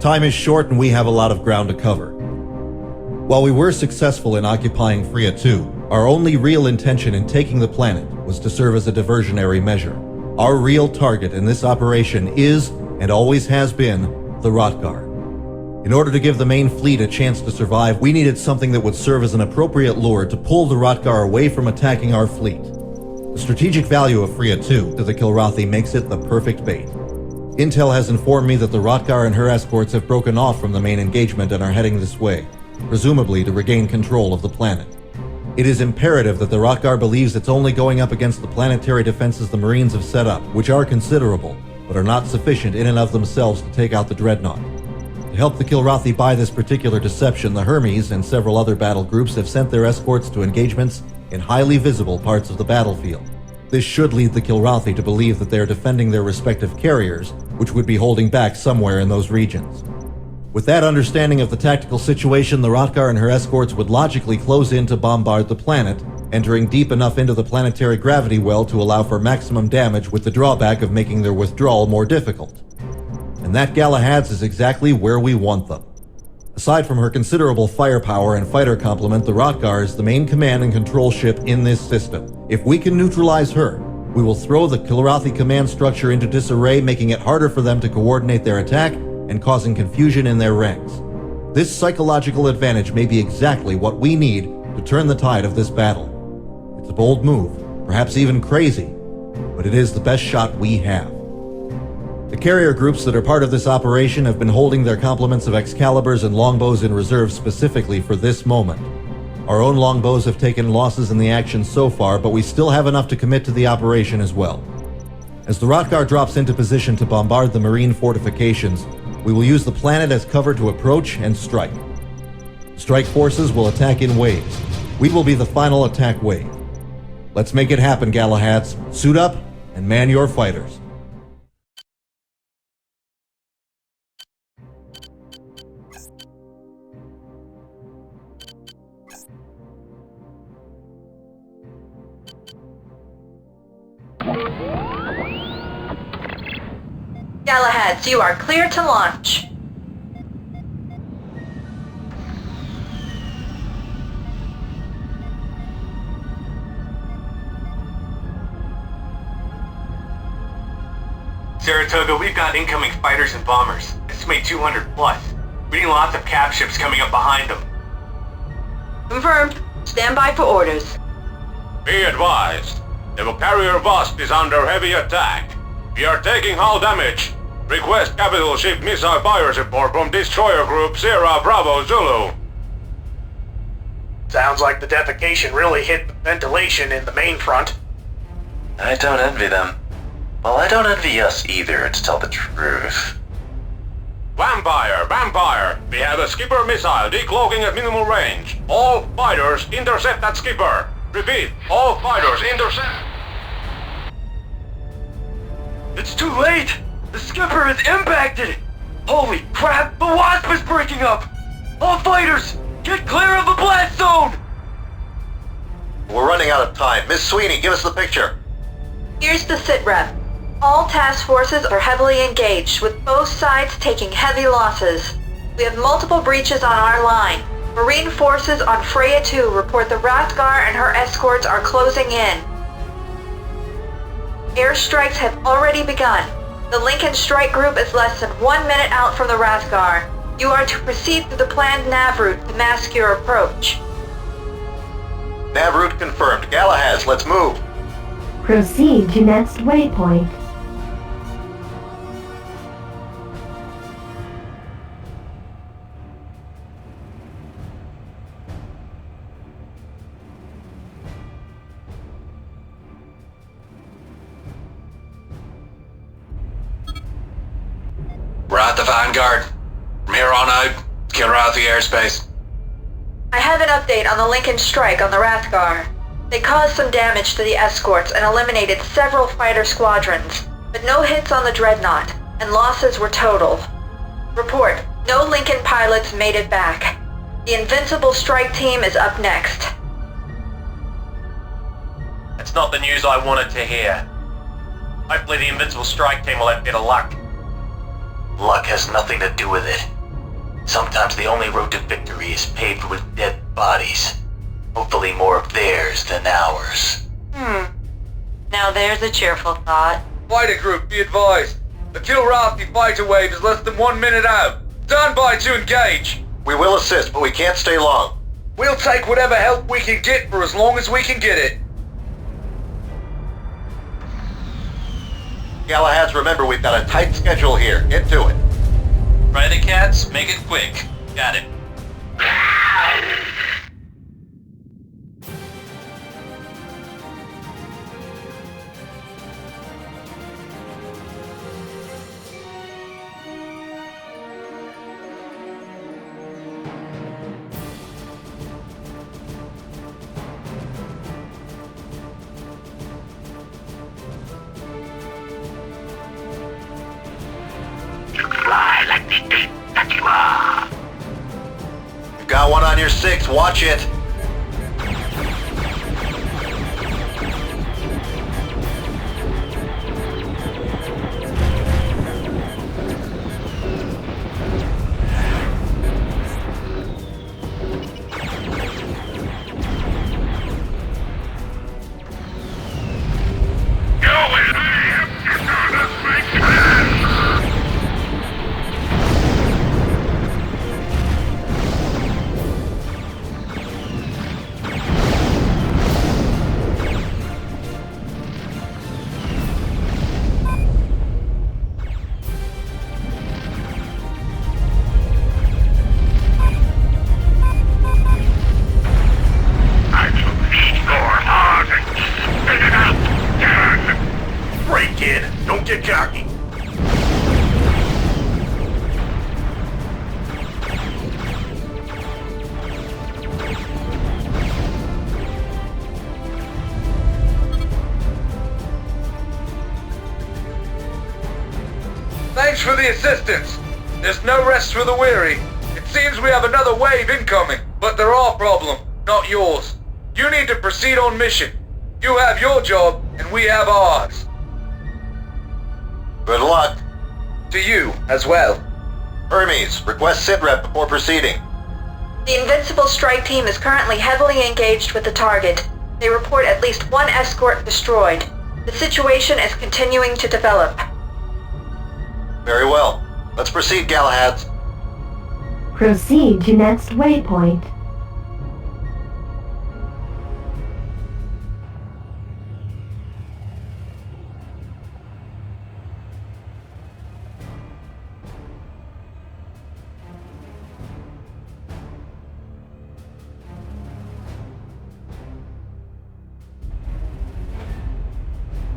Time is short and we have a lot of ground to cover. While we were successful in occupying Freya 2, our only real intention in taking the planet was to serve as a diversionary measure. Our real target in this operation is, and always has been, the Hvar'kann. In order to give the main fleet a chance to survive, we needed something that would serve as an appropriate lure to pull the Hvar'kann away from attacking our fleet. The strategic value of Freya 2 to the Kilrathi makes it the perfect bait. Intel has informed me that the Hvar'kann and her escorts have broken off from the main engagement and are heading this way, presumably to regain control of the planet. It is imperative that the Hvar'kann believes it's only going up against the planetary defenses the Marines have set up, which are considerable, but are not sufficient in and of themselves to take out the Dreadnought. To help the Kilrathi buy this particular deception, the Hermes and several other battle groups have sent their escorts to engagements in highly visible parts of the battlefield. This should lead the Kilrathi to believe that they are defending their respective carriers, which would be holding back somewhere in those regions. With that understanding of the tactical situation, the Hvar'kann and her escorts would logically close in to bombard the planet, entering deep enough into the planetary gravity well to allow for maximum damage, with the drawback of making their withdrawal more difficult. And that Galahad's is exactly where we want them. Aside from her considerable firepower and fighter complement, the Hvar'kann is the main command and control ship in this system. If we can neutralize her, we will throw the Kilrathi command structure into disarray, making it harder for them to coordinate their attack and causing confusion in their ranks. This psychological advantage may be exactly what we need to turn the tide of this battle. It's a bold move, perhaps even crazy, but it is the best shot we have. The carrier groups that are part of this operation have been holding their complements of Excaliburs and longbows in reserve specifically for this moment. Our own longbows have taken losses in the action so far, but we still have enough to commit to the operation as well. As the Hvar'kann drops into position to bombard the marine fortifications, we will use the planet as cover to approach and strike. Strike forces will attack in waves. We will be the final attack wave. Let's make it happen, Galahads. Suit up and man your fighters. Galahads, you are clear to launch. Saratoga, we've got incoming fighters and bombers. Estimate 200 plus. We need lots of cap ships coming up behind them. Confirmed. Stand by for orders. Be advised. The carrier Wasp is under heavy attack. We are taking hull damage. Request capital ship missile fire support from destroyer group Sierra Bravo Zulu. Sounds like the defecation really hit the ventilation in the main front. I don't envy them. Well, I don't envy us either, to tell the truth. Vampire! We have a skipper missile decloaking at minimal range. All fighters intercept that skipper. Repeat, all fighters intercept. It's too late! The skipper is impacted! Holy crap, the Wasp is breaking up! All fighters, get clear of the blast zone! We're running out of time. Miss Sweeney, give us the picture. Here's the sitrep. All task forces are heavily engaged, with both sides taking heavy losses. We have multiple breaches on our line. Marine forces on Freya 2 report the Hvar'kann and her escorts are closing in. Airstrikes have already begun. The Lincoln strike group is less than 1 minute out from the Hvar'kann. You are to proceed through the planned nav route to mask your approach. Nav route confirmed. Galahads, let's move. Proceed to next waypoint. We're at the Vanguard. From here on out, Kilrathi airspace. I have an update on the Lincoln strike on the Hvar'kann. They caused some damage to the escorts and eliminated several fighter squadrons, but no hits on the Dreadnought, and losses were total. Report, no Lincoln pilots made it back. The Invincible strike team is up next. That's not the news I wanted to hear. Hopefully the Invincible strike team will have a bit of luck. Luck has nothing to do with it. Sometimes the only road to victory is paved with dead bodies. Hopefully more of theirs than ours. Now there's a cheerful thought. Fighter group, be advised. The Kilrathi fighter wave is less than 1 minute out. Stand by to engage. We will assist, but we can't stay long. We'll take whatever help we can get for as long as we can get it. Galahads, remember we've got a tight schedule here. Get to it. Try the cats, make it quick. Got it. You've got one on your 6, watch it. Thanks for the assistance. There's no rest for the weary. It seems we have another wave incoming, but they're our problem, not yours. You need to proceed on mission. You have your job, and we have ours. Good luck. To you, as well. Hermes, request sitrep before proceeding. The Invincible Strike Team is currently heavily engaged with the target. They report at least one escort destroyed. The situation is continuing to develop. Very well. Let's proceed, Galahads. Proceed to next waypoint.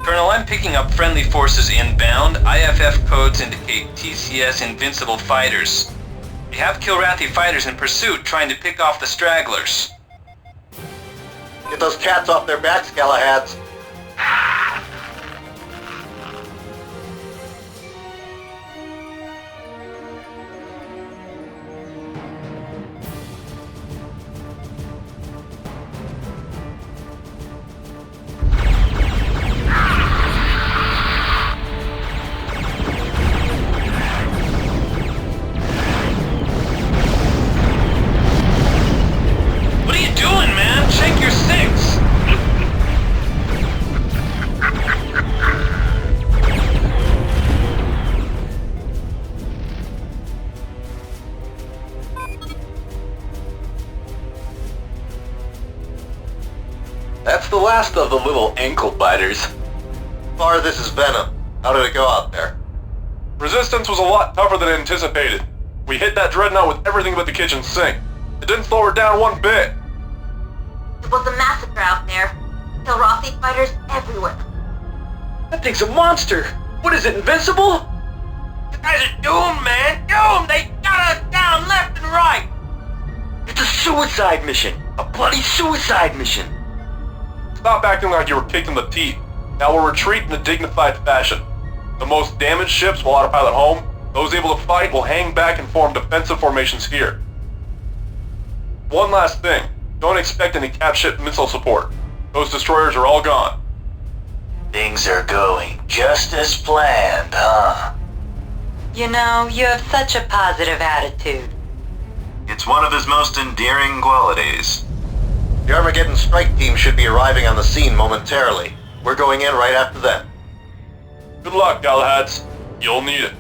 Colonel, I'm picking up friendly forces inbound. IFF codes indicate TCS Invincible fighters. We have Kilrathi fighters in pursuit trying to pick off the stragglers. Get those cats off their backs, Galahads. What are you doing, man? Shake your 6! That's the last of the little ankle biters. Far this is Venom. How did it go out there? Resistance was a lot tougher than anticipated. We hit that dreadnought with everything but the kitchen sink. It didn't slow her down one bit. It was a massacre out there. Kilrathi fighters everywhere. That thing's a monster. What is it, invincible? You guys are doomed, man! Doomed! They got us down left and right! It's a suicide mission. A bloody suicide mission. Stop acting like you were kicked in the teeth. Now we'll retreat in a dignified fashion. The most damaged ships will autopilot home. Those able to fight will hang back and form defensive formations here. One last thing. Don't expect any cap ship missile support. Those destroyers are all gone. Things are going just as planned, huh? You know, you have such a positive attitude. It's one of his most endearing qualities. The Armageddon strike team should be arriving on the scene momentarily. We're going in right after them. Good luck, Galahads. You'll need it.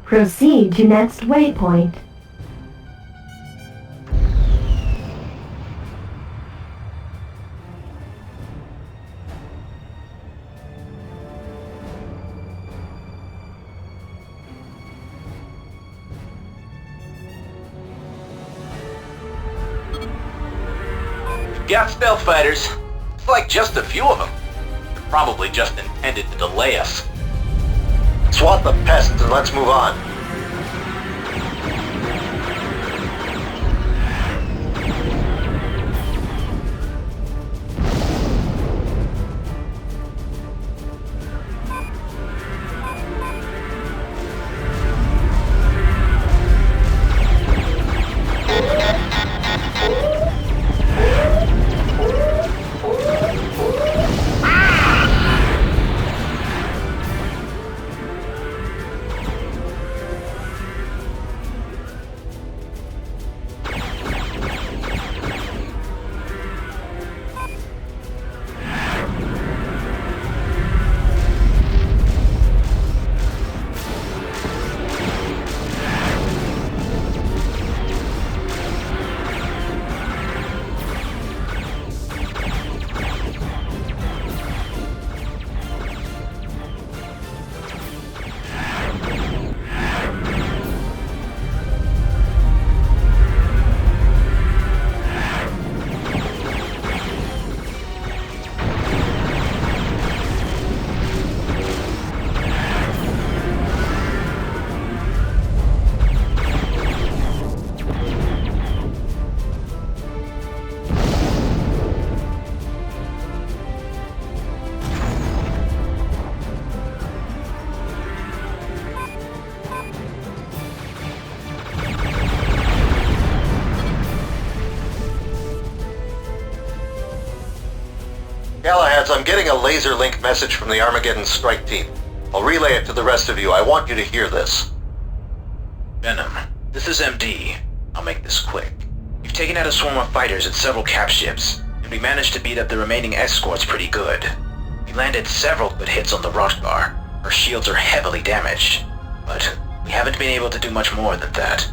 Proceed to next waypoint. Got stealth fighters. It's like just a few of them. They're probably just intended to delay us. Swat the pests and let's move on. Galahads, I'm getting a laser link message from the Armageddon strike team. I'll relay it to the rest of you. I want you to hear this. Venom, this is MD. I'll make this quick. We've taken out a swarm of fighters and several cap ships, and we managed to beat up the remaining escorts pretty good. We landed several good hits on the Hvar'kann. Our shields are heavily damaged, but we haven't been able to do much more than that.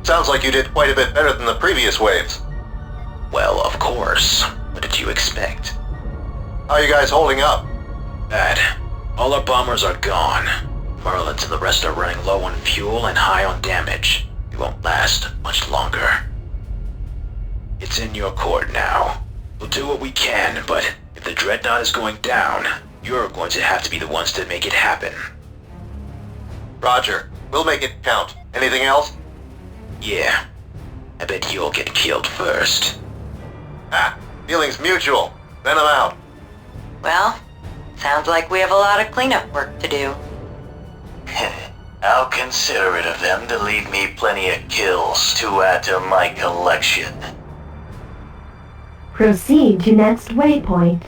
Sounds like you did quite a bit better than the previous waves. Well, of course. What did you expect? How are you guys holding up? Bad. All our bombers are gone. Merlins and the rest are running low on fuel and high on damage. We won't last much longer. It's in your court now. We'll do what we can, but if the Dreadnought is going down, you're going to have to be the ones to make it happen. Roger. We'll make it count. Anything else? Yeah. I bet you'll get killed first. Ah, feelings mutual. Venom out. Well, sounds like we have a lot of cleanup work to do. How considerate of them to leave me plenty of kills to add to my collection. Proceed to next waypoint.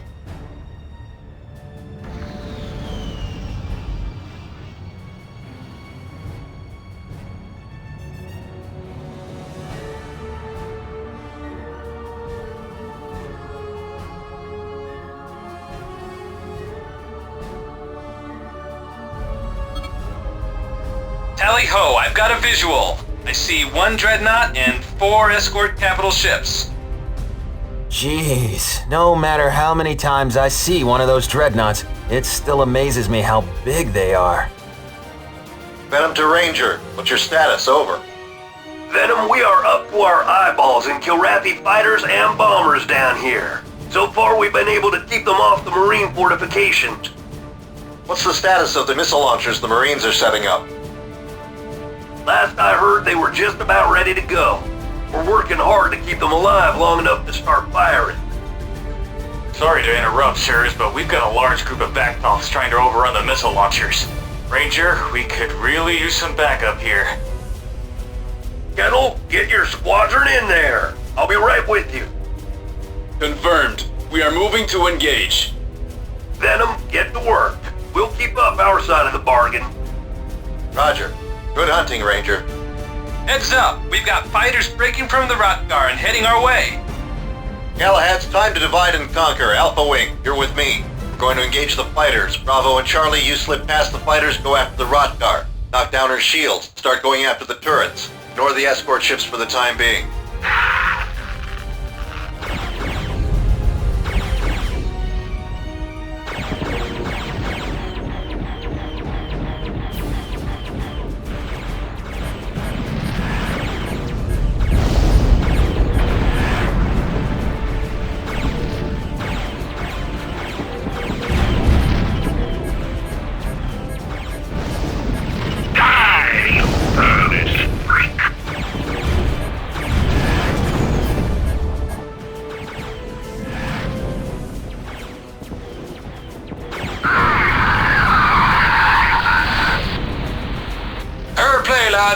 Tally-ho, I've got a visual. I see 1 Dreadnought and 4 escort capital ships. Jeez, no matter how many times I see one of those dreadnoughts, it still amazes me how big they are. Venom to Ranger. What's your status? Over. Venom, we are up to our eyeballs in Kilrathi fighters and bombers down here. So far, we've been able to keep them off the Marine fortifications. What's the status of the missile launchers the Marines are setting up? Last I heard, they were just about ready to go. We're working hard to keep them alive long enough to start firing. Sorry to interrupt, sirs, but we've got a large group of backtalks trying to overrun the missile launchers. Ranger, we could really use some backup here. Kettle, get your squadron in there. I'll be right with you. Confirmed. We are moving to engage. Venom, get to work. We'll keep up our side of the bargain. Roger. Good hunting, Ranger. Heads up! We've got fighters breaking from the Hvar'kann and heading our way. Galahad, it's time to divide and conquer. Alpha Wing, you're with me. We're going to engage the fighters. Bravo and Charlie, you slip past the fighters, go after the Hvar'kann. Knock down her shields. Start going after the turrets. Ignore the escort ships for the time being.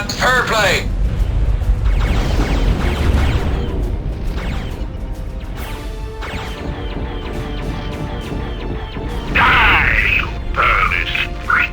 Fair play! Die, you pearless freak!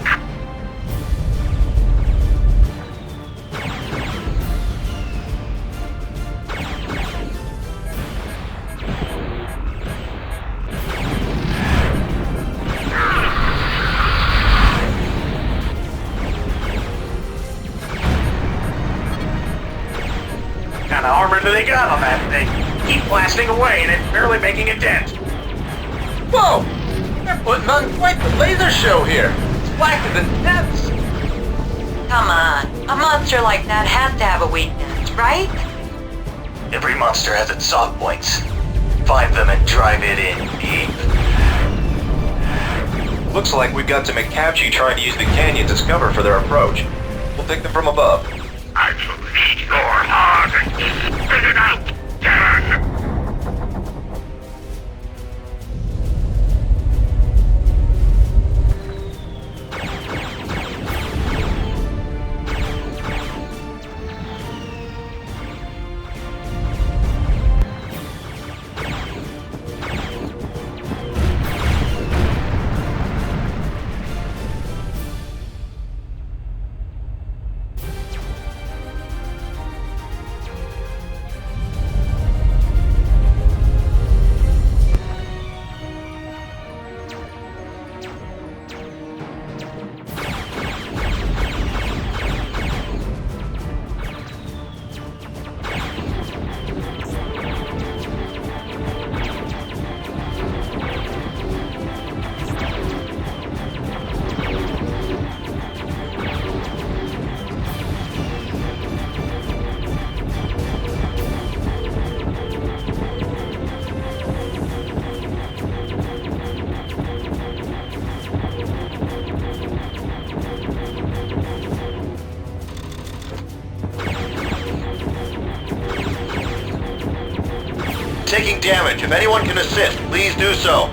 What kind of armor do they got on that thing? Keep blasting away and it's barely making a dent. Whoa! They're putting on quite the laser show here. It's blacker than depths. Come on, a monster like that has to have a weakness, right? Every monster has its soft points. Find them and drive it in deep. Looks like we've got some Makachi trying to use the canyons as cover for their approach. We'll take them from above. I shall reach your heart and spit it out, Darren! Taking damage. If anyone can assist, please do so.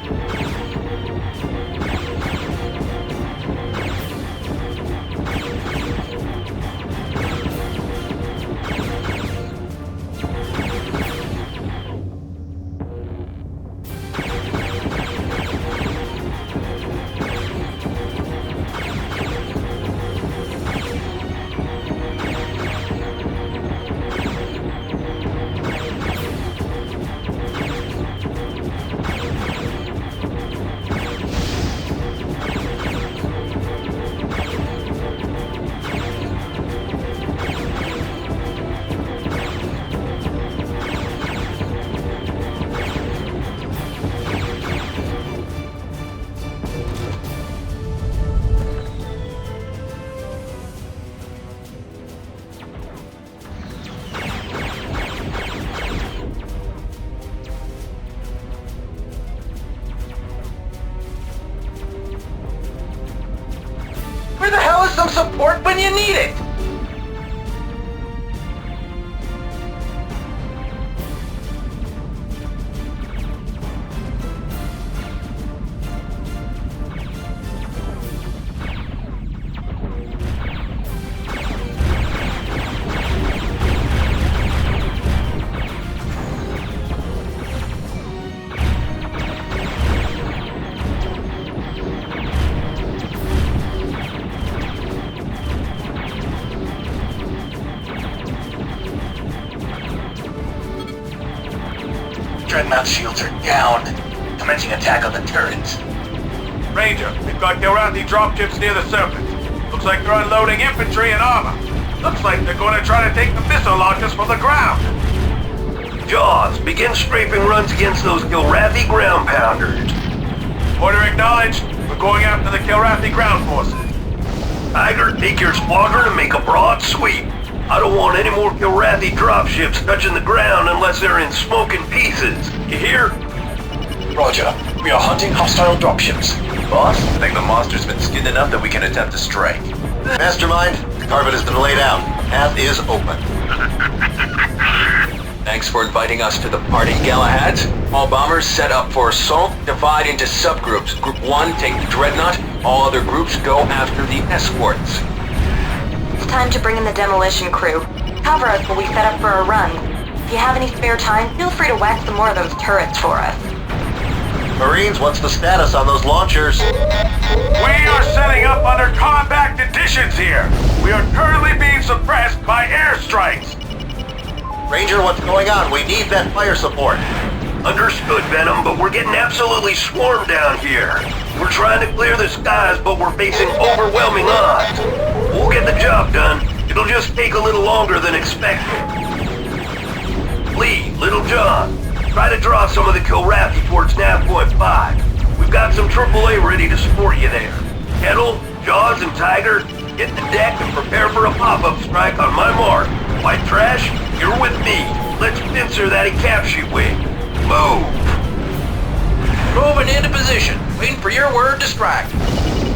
Where the hell is some support when you need it? dreadnought shields are down. Commencing attack on the turrets. Ranger, we've got Kilrathi dropships near the surface. Looks like they're unloading infantry and armor. Looks like they're going to try to take the missile launchers from the ground. Jaws, begin strafing runs against those Kilrathi ground pounders. Order acknowledged. We're going after the Kilrathi ground forces. Tiger, take your squadron and make a broad sweep. I don't want any more Kilrathi dropships touching the ground unless they're in smoking pieces. You hear? Roger. We are hunting hostile dropships. Boss, I think the monster's been skinned enough that we can attempt to strike. Mastermind, the carpet has been laid out. Path is open. Thanks for inviting us to the party, Galahads. All bombers set up for assault. Divide into subgroups. Group 1, take the dreadnought. All other groups go after the escorts. It's time to bring in the demolition crew. Cover us while we set up for a run. If you have any spare time, feel free to whack some more of those turrets for us. Marines, what's the status on those launchers? We are setting up under combat conditions here. We are currently being suppressed by airstrikes. Ranger, what's going on? We need that fire support. Understood, Venom, but we're getting absolutely swarmed down here. We're trying to clear the skies, but we're facing overwhelming odds. We'll get the job done. It'll just take a little longer than expected. Lee, Little John, try to draw some of the Kilrathi towards nav point 5. We've got some AAA ready to support you there. Kettle, Jaws, and Tiger, get the deck and prepare for a pop-up strike on my mark. White Trash, you're with me. Let's pincer that capture wing. Move! Moving into position. Waiting for your word to strike.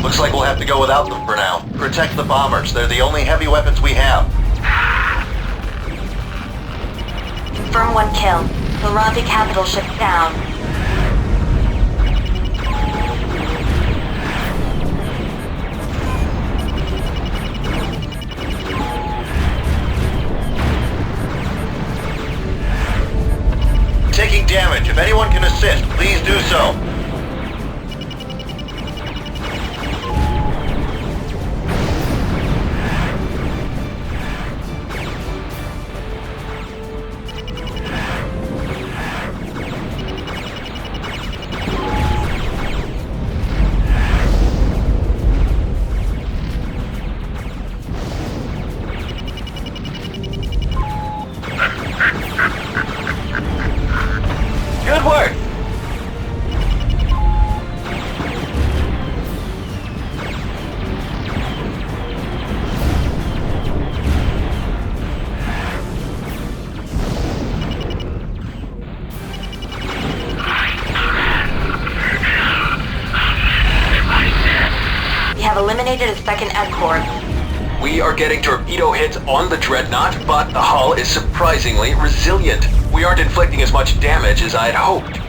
Looks like we'll have to go without them for now. Protect the bombers. They're the only heavy weapons we have. Confirm 1 kill. Kilrathi capital ship down. Taking damage. If anyone can assist, please do so. Good work! We have eliminated a second escort. We are getting torpedo hits on the dreadnought, but the hull is surprisingly resilient. We aren't inflicting as much damage as I'd hoped.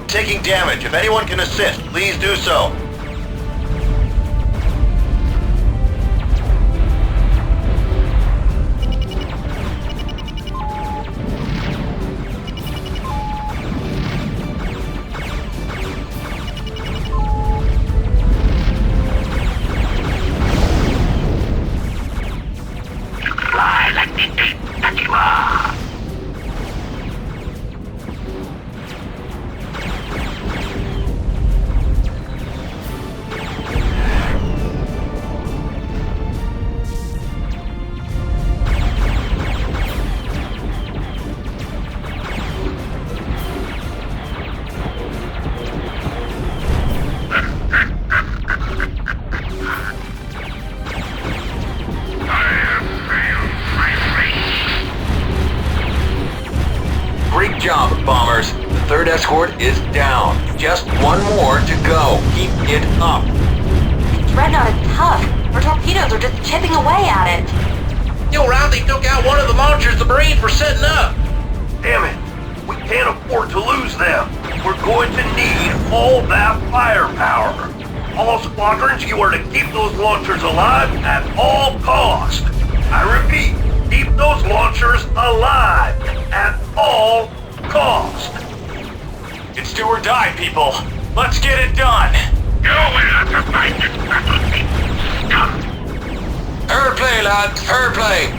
Taking damage. If anyone can assist, please do so. Great job, bombers. The third escort is down. Just one more to go. Keep it up. Dreadnought is tough. Our torpedoes are just chipping away at it. Kilrathi took out one of the launchers the Marines were setting up. Damn it! We can't afford to lose them. We're going to need all that firepower. All squadrons, you are to keep those launchers alive at all cost. I repeat, keep those launchers alive at all cost. It's do or die, people. Let's get it done. Fair play, lads. Fair play.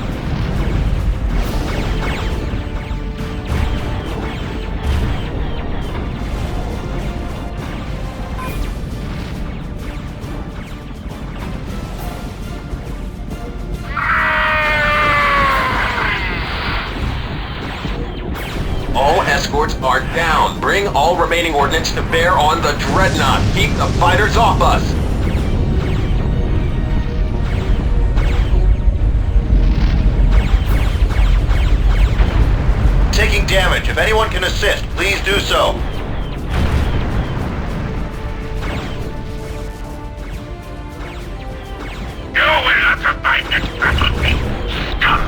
escorts are down. Bring all remaining ordnance to bear on the dreadnought. Keep the fighters off us. Taking damage. If anyone can assist, please do so. You will not survive this battlefield, scum!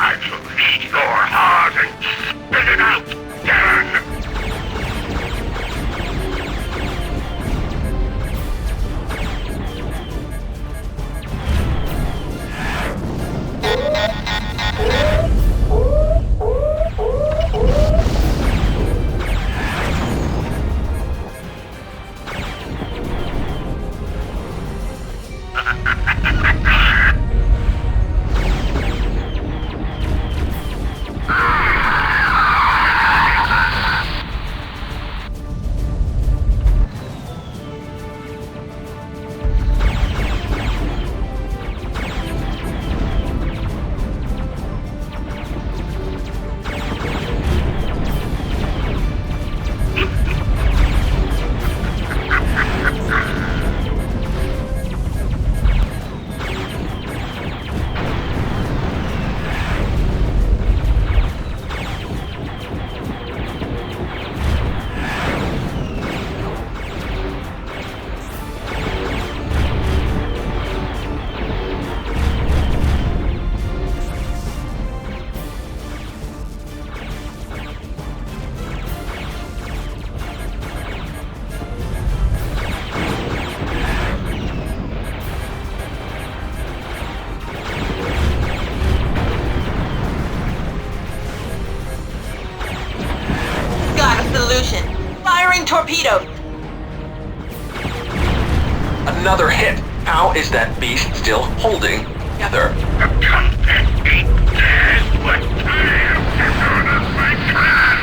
I shall read your heart and spit it out, Dan! Firing torpedoes! Another hit. How is that beast still holding together? The content ain't dead, but time is out of my plan!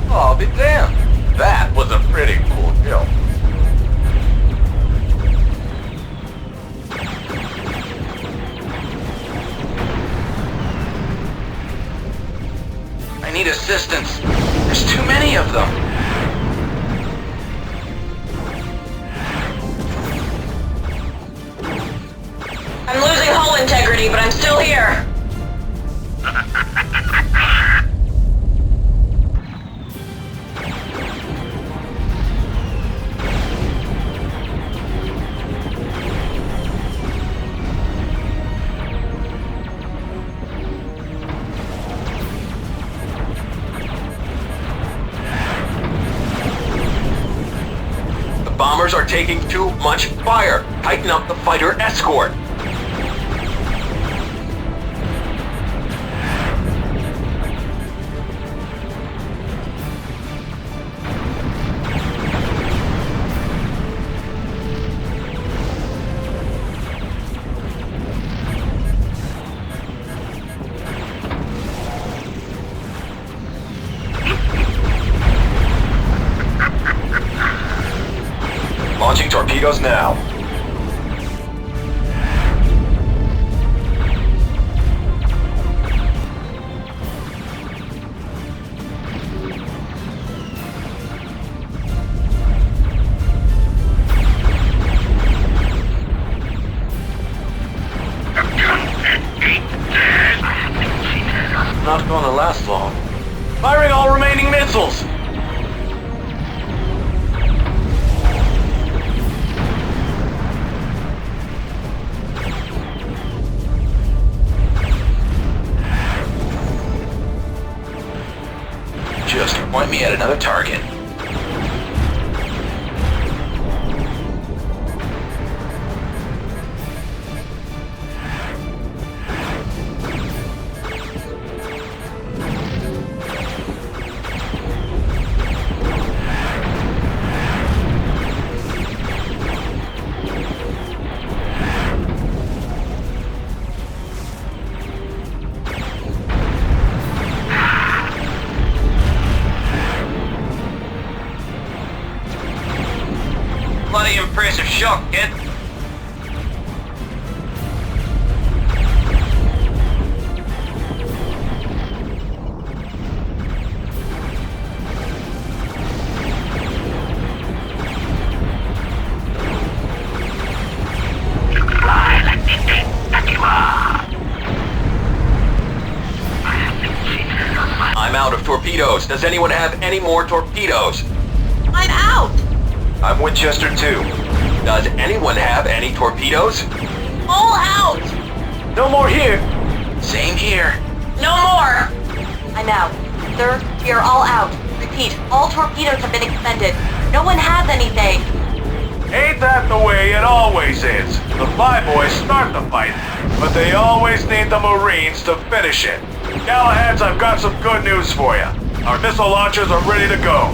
Oh, be damned. That was a pretty cool kill. I need assistance. There's too many of them. I'm losing hull integrity, but I'm still here. Bombers are taking too much fire. Tighten up the fighter escort. Launching torpedoes now. Not gonna last long. Firing all remaining missiles! Just point me at another target. Bloody impressive shot, kid. I'm out of torpedoes. Does anyone have any more torpedoes? I'm out! I'm Winchester too. Does anyone have any torpedoes? All out! No more here. Same here. No more! I'm out. Sir, we are all out. Repeat, all torpedoes have been expended. No one has anything. Ain't that the way it always is? The Flyboys start the fight, but they always need the Marines to finish it. Galahad's, I've got some good news for you. Our missile launchers are ready to go.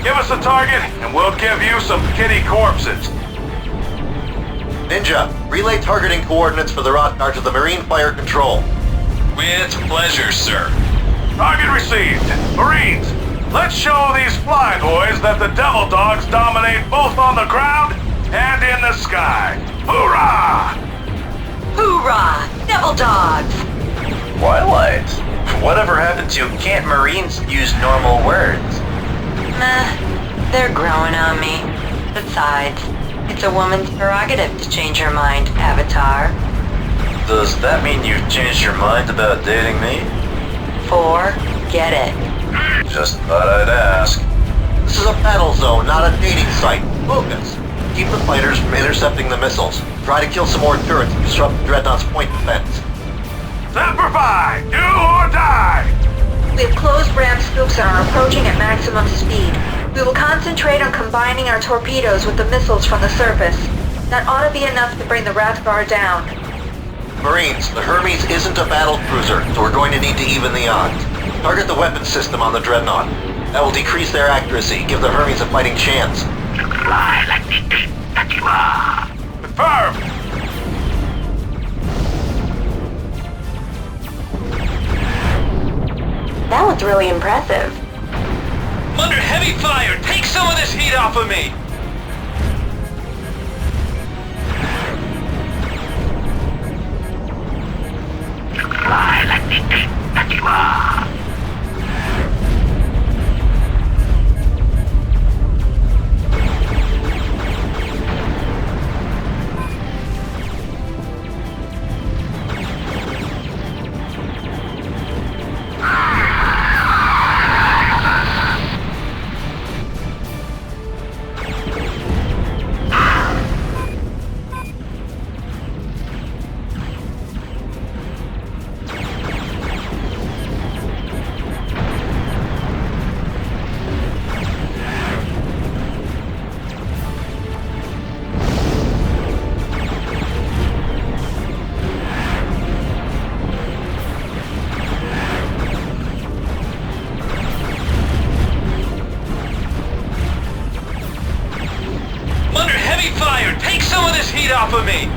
Give us a target, and we'll give you some kitty corpses. Ninja, relay targeting coordinates for the Hvar'kann to the Marine Fire Control. With pleasure, sir. Target received. Marines, let's show these Flyboys that the Devil Dogs dominate both on the ground and in the sky. Hoorah! Hoorah! Devil dogs! Twilight, whatever happened to can't Marines use normal words? Meh, they're growing on me. Besides, it's a woman's prerogative to change her mind, Avatar. Does that mean you've changed your mind about dating me? Forget it. Just thought I'd ask. This is a battle zone, not a dating site. Focus. Keep the fighters from intercepting the missiles. Try to kill some more turrets and disrupt the Dreadnought's point defense. Semper Fi! Do or die! We have closed ram scoops and are approaching at maximum speed. We will concentrate on combining our torpedoes with the missiles from the surface. That ought to be enough to bring the Hvar'kann down. Marines, the Hermes isn't a battle cruiser, so we're going to need to even the odds. Target the weapons system on the Dreadnought. That will decrease their accuracy, give the Hermes a fighting chance. Confirmed! That was really impressive. I'm under heavy fire. Take some of this heat off of me. Take some of this heat off of me!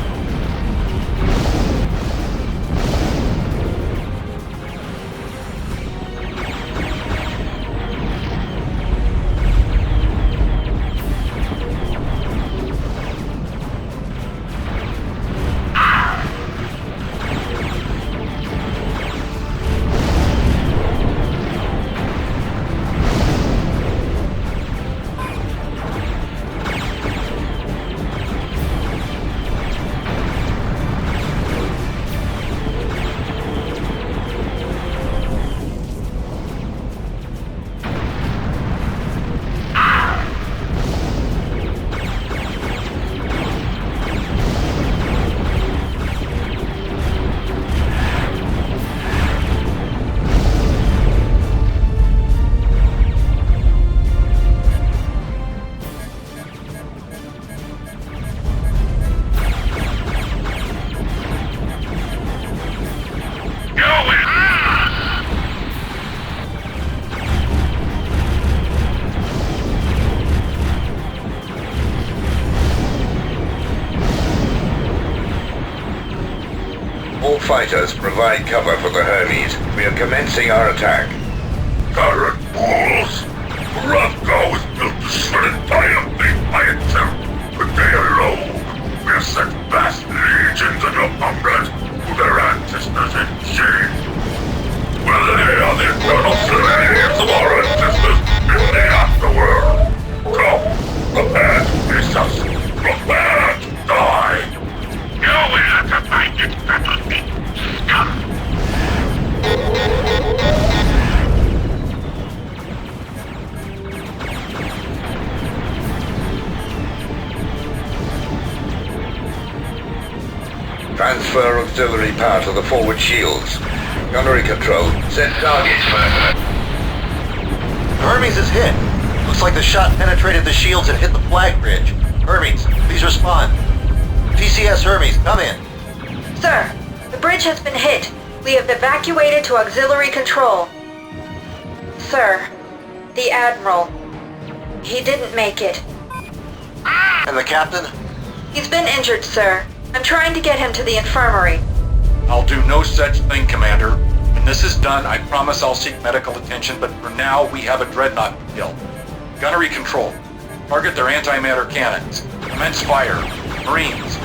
All fighters provide cover for the Hermes. We are commencing our attack. Current fools! Hvar'kann was built to shred entirely by itself. With Transfer auxiliary power to the forward shields. Gunnery control. Set targets. Hermes is hit. Looks like the shot penetrated the shields and hit the flag bridge. Hermes, please respond. TCS Hermes, come in. Sir, the bridge has been hit. We have evacuated to auxiliary control. Sir, the Admiral, he didn't make it. And the captain? He's been injured, sir. I'm trying to get him to the infirmary. I'll do no such thing, Commander. When this is done, I promise I'll seek medical attention, but for now, we have a dreadnought to kill. Gunnery control. Target their antimatter cannons. Commence fire. Marines.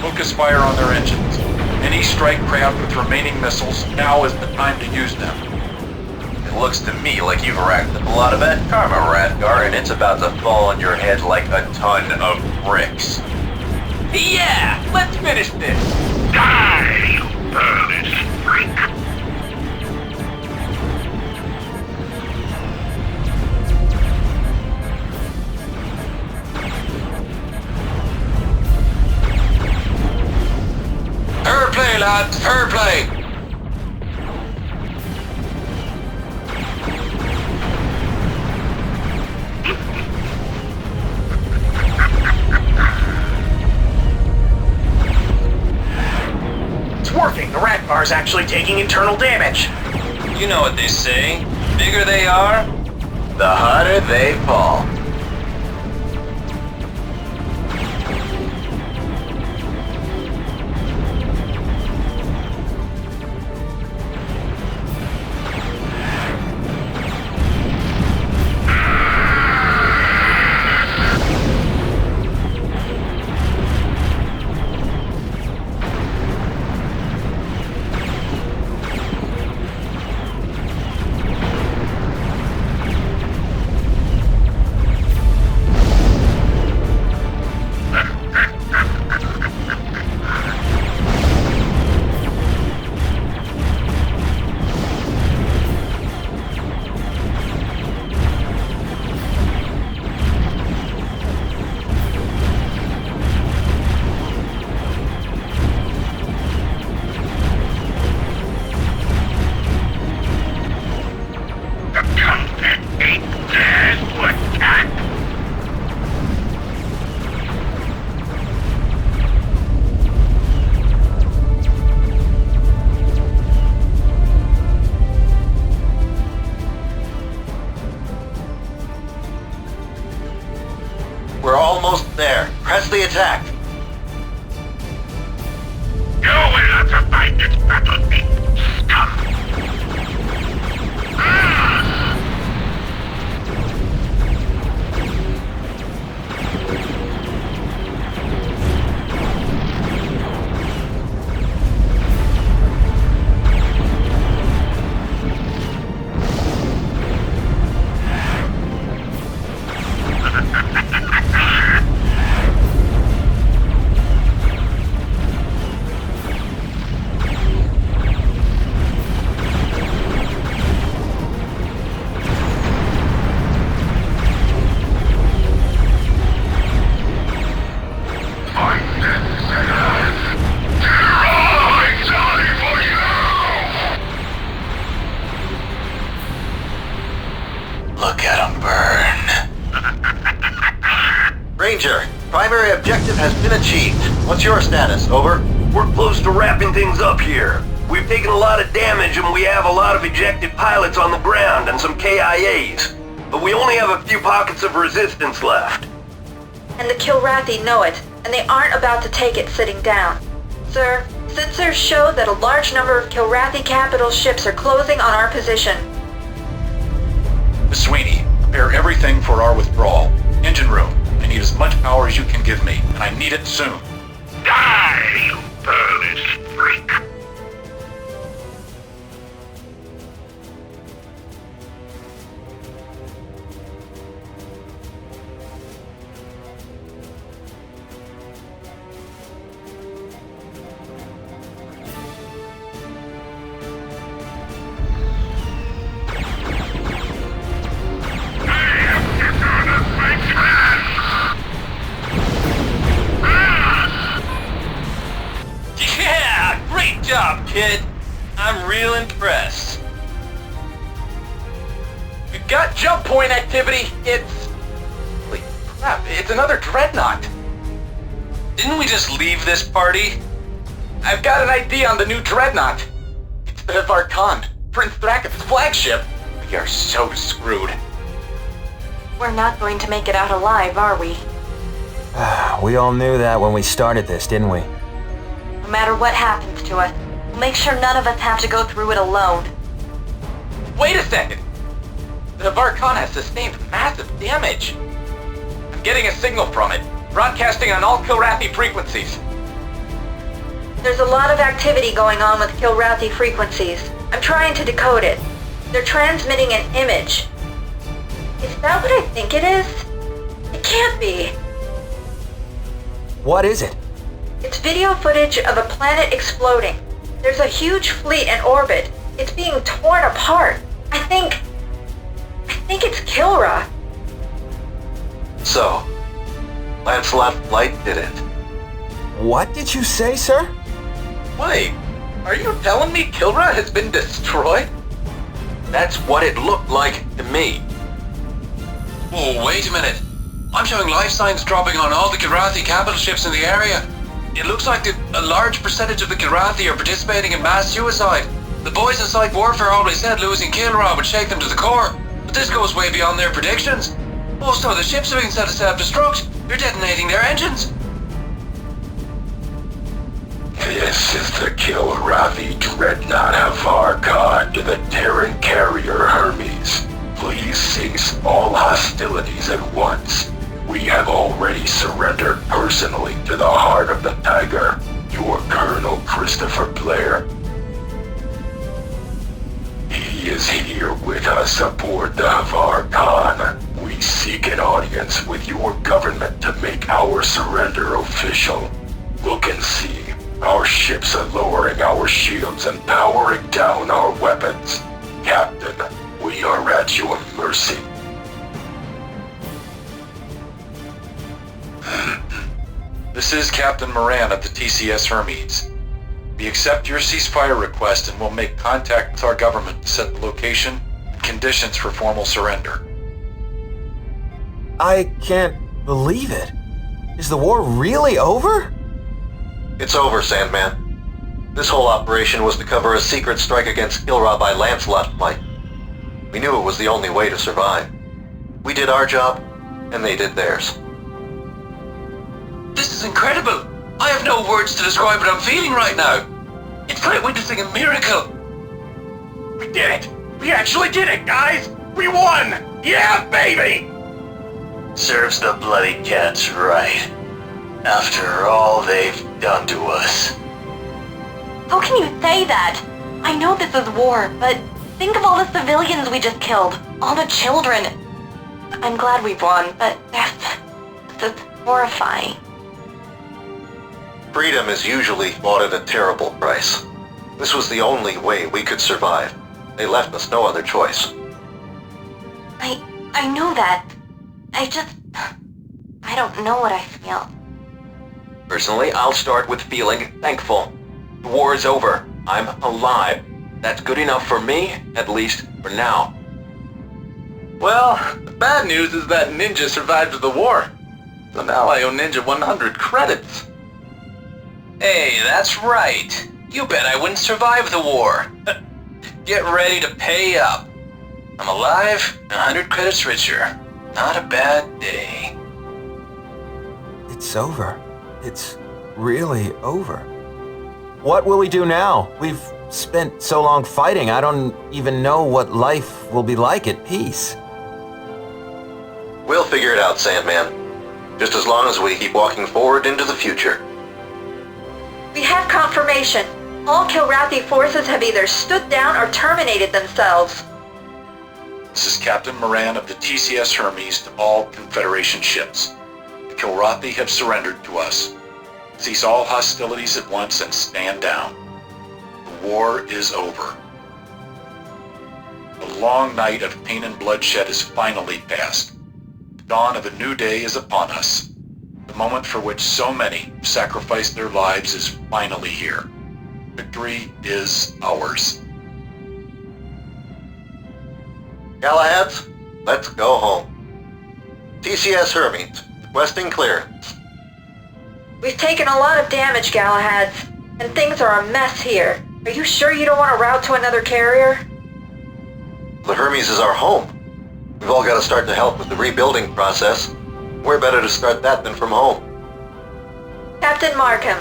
Focus fire on their engines. Any strike craft with remaining missiles, now is the time to use them. It looks to me like you've racked up a lot of bad karma, Hvar'kann, and it's about to fall on your head like a ton of bricks. Yeah, let's finish this. Die, you birdish freak! Fair play, lads, fair play! It's working! The Hvar'kann's actually taking internal damage! You know what they say. Bigger they are, The harder they fall. We're almost there. Press the attack. You will have to fight this battle, big scum! Look at him burn. Ranger, primary objective has been achieved. What's your status? Over. We're close to wrapping things up here. We've taken a lot of damage and we have a lot of ejected pilots on the ground and some KIAs. But we only have a few pockets of resistance left. And the Kilrathi know it, and they aren't about to take it sitting down. Sir, sensors show that a large number of Kilrathi capital ships are closing on our position. Miss Sweeney, prepare everything for our withdrawal. Engine room, I need as much power as you can give me, and I need it soon. Die, you birdish freak! kid. I'm real impressed. We've got jump point activity. Holy crap, it's another dreadnought. Didn't we just leave this party? I've got an ID on the new dreadnought. It's the Hvar'kann, Prince Thrakka's flagship. We are so screwed. We're not going to make it out alive, are we? We all knew that when we started this, didn't we? No matter what happens to us, we'll make sure none of us have to go through it alone. Wait a second. The Hvar'kann has sustained massive damage. I'm getting a signal from it, broadcasting on all Kilrathi frequencies. There's a lot of activity going on with Kilrathi frequencies. I'm trying to decode it. They're transmitting an image. Is that what I think it is? It can't be. What is it? It's video footage of a planet exploding. There's a huge fleet in orbit. It's being torn apart. I think it's Kilra. So, Lancelot Flight did it. What did you say, sir? Wait, are you telling me Kilra has been destroyed? That's what it looked like to me. Oh, wait a minute. I'm showing life signs dropping on all the Kilrathi capital ships in the area. It looks like a large percentage of the Kilrathi are participating in mass suicide. The boys in Site Warfare always said losing Kilra would shake them to the core, but this goes way beyond their predictions. Also, the ships are being set to self-destruct. They're detonating their engines. This is the Kilrathi Dreadnought Hvar'kann to the Terran carrier Hermes. Please cease all hostilities at once. We have already surrendered personally to the heart of the Tiger, your Colonel Christopher Blair. He is here with us aboard the Hvar'kann. We seek an audience with your government to make our surrender official. Look and see. Our ships are lowering our shields and powering down our weapons. Captain, we are at your mercy. This is Captain Moran of the TCS Hermes. We accept your ceasefire request and will make contact with our government to set the location and conditions for formal surrender. I can't believe it. Is the war really over? It's over, Sandman. This whole operation was to cover a secret strike against Kilra by Lancelot Flight. We knew it was the only way to survive. We did our job, and they did theirs. This is incredible! I have no words to describe what I'm feeling right now. It's like witnessing a miracle. We did it! We actually did it, guys! We won! Yeah, baby! Serves the bloody cats right. After all they've done to us. How can you say that? I know this is war, but think of all the civilians we just killed. All the children. I'm glad we won, but that's horrifying. Freedom is usually bought at a terrible price. This was the only way we could survive. They left us no other choice. I know that. I don't know what I feel. Personally, I'll start with feeling thankful. The war is over. I'm alive. That's good enough for me, at least for now. Well, the bad news is that Ninja survived the war. So now I owe Ninja 100 credits. Hey, that's right. You bet I wouldn't survive the war. Get ready to pay up. I'm alive, 100 credits richer. Not a bad day. It's over. It's really over. What will we do now? We've spent so long fighting, I don't even know what life will be like at peace. We'll figure it out, Sandman. Just as long as we keep walking forward into the future. We have confirmation. All Kilrathi forces have either stood down or terminated themselves. This is Captain Moran of the TCS Hermes to all Confederation ships. The Kilrathi have surrendered to us. Cease all hostilities at once and stand down. The war is over. The long night of pain and bloodshed is finally past. The dawn of a new day is upon us. The moment for which so many sacrificed their lives is finally here. Victory is ours. Galahads, let's go home. TCS Hermes, requesting clearance. We've taken a lot of damage, Galahads, and things are a mess here. Are you sure you don't want to route to another carrier? The Hermes is our home. We've all got to start to help with the rebuilding process. Where better to start that than from home? Captain Markham,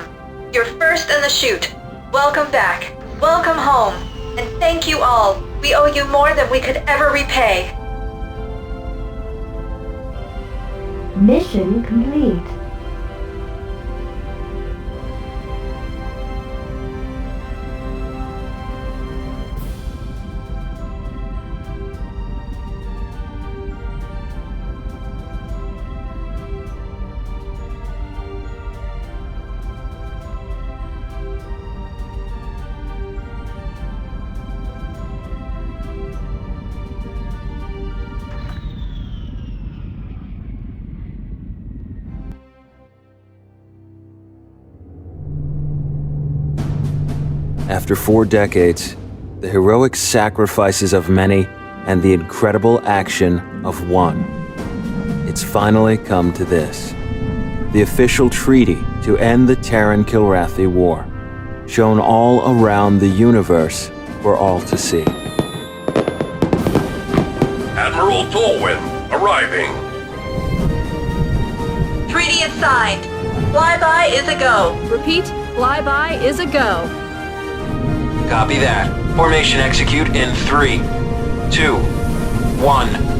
you're first in the chute. Welcome back. Welcome home. And thank you all. We owe you more than we could ever repay. Mission complete. After 4 decades, the heroic sacrifices of many, and the incredible action of one, it's finally come to this. The official treaty to end the Terran-Kilrathi War, shown all around the universe for all to see. Admiral Tolwyn, arriving. Treaty is signed. Flyby is a go. Repeat, flyby is a go. Copy that. Formation execute in 3, 2, 1.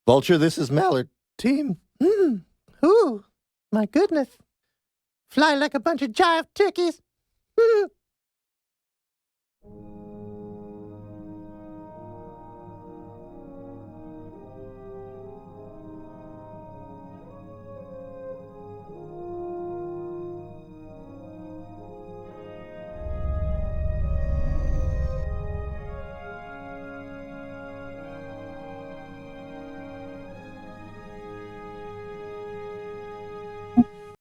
Vulture, this is Mallard. Team. Ooh, my goodness. Fly like a bunch of jive turkeys.